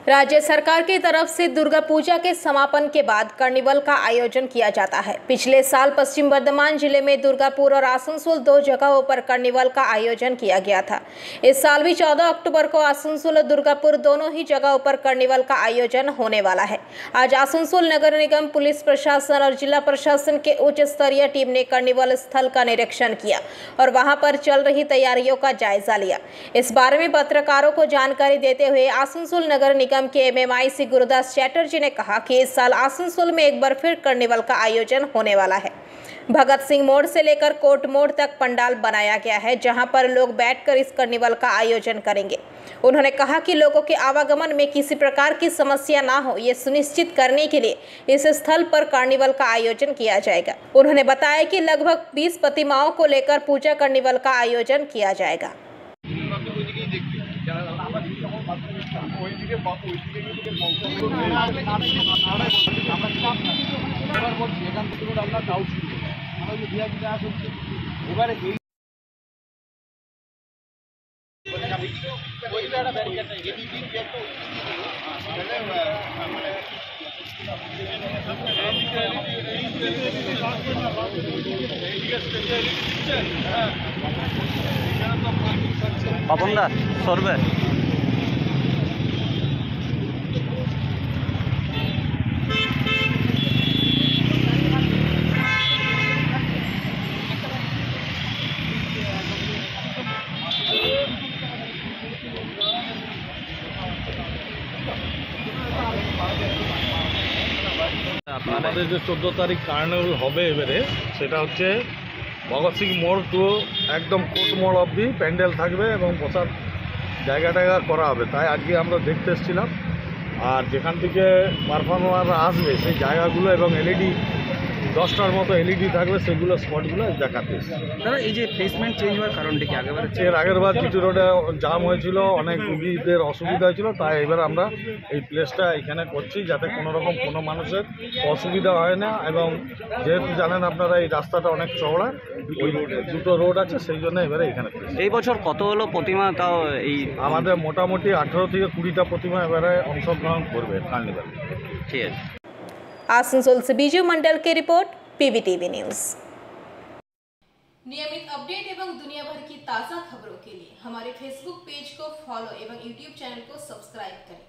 राज्य सरकार की तरफ से दुर्गा पूजा के समापन के बाद कार्निवल का आयोजन किया जाता है। पिछले साल पश्चिम बर्धमान जिले में दुर्गापुर और आसनसोल दो जगहों पर कार्निवल का आयोजन किया गया था। इस साल भी 14 अक्टूबर को आसनसोल और दुर्गापुर दोनों ही जगहों पर कार्निवल का आयोजन होने वाला है। आज आसनसोल नगर निगम, पुलिस प्रशासन और जिला प्रशासन के उच्च स्तरीय टीम ने कार्निवल स्थल का निरीक्षण किया और वहां पर चल रही तैयारियों का जायजा लिया। इस बारे में पत्रकारों को जानकारी देते हुए आसनसोल नगर निगम के एमएमआई गुरुदास चैटर्जी ने कहा कि इस साल आसनसोल में एक बार फिर कार्निवल का आयोजन होने वाला है। भगत सिंह मोड़ से लेकर कोर्ट मोड़ तक पंडाल बनाया गया है, जहां पर लोग बैठकर इस कार्निवल का आयोजन करेंगे। उन्होंने कहा कि लोगों के आवागमन में किसी प्रकार की समस्या ना हो, ये सुनिश्चित करने के लिए इस स्थल पर कार्निवल का आयोजन किया जाएगा। उन्होंने बताया कि लगभग 20 प्रतिमाओं को लेकर पूजा कार्निवल का आयोजन किया जाएगा। পাপনদা সরবে আমাদের যে 14 তারিখ কার্নিভাল হবে এবারে, সেটা হচ্ছে ভগৎ সিং মোড় টু একদম কোর্ট মোড় অবধি প্যান্ডেল থাকবে এবং বসার জায়গা করা হবে। তাই আজকে আমরা দেখতে এসেছিলাম, আর যেখান থেকে পারফর্মাররা আসবে সেই জায়গাগুলো এবং এলইডি 10টার মতো এলইডি থাকবে, সেগুলো স্পটগুলো দেখাতে এসেছি। দাদা, এই যে প্লেসমেন্ট চেঞ্জ হওয়ার কারণটা কি? এর আগের বার জিটি রোডে জাম হয়েছিল, অনেক রুগীদের অসুবিধা হয়েছিল, তাই এবার আমরা এই প্লেসটা এখানে করছি যাতে কোনো রকম কোনো মানুষের অসুবিধা হয় না। এবং যেহেতু জানেন আপনারা এই রাস্তাটা অনেক চওড়া, ওই দুটো রোড আছে, সেই জন্য এবারে এখানে। এই বছর কত হলো প্রতিমা? তাও এই আমাদের মোটামুটি 18 থেকে 20টা প্রতিমা এবারে অংশগ্রহণ করবে কার্নিভাল। ঠিক আছে। आसनसोल से बीजू मंडल की रिपोर्ट, पीवीटीवी न्यूज़। नियमित अपडेट एवं दुनिया भर की ताज़ा खबरों के लिए हमारे फेसबुक पेज को फॉलो एवं यूट्यूब चैनल को सब्सक्राइब करें।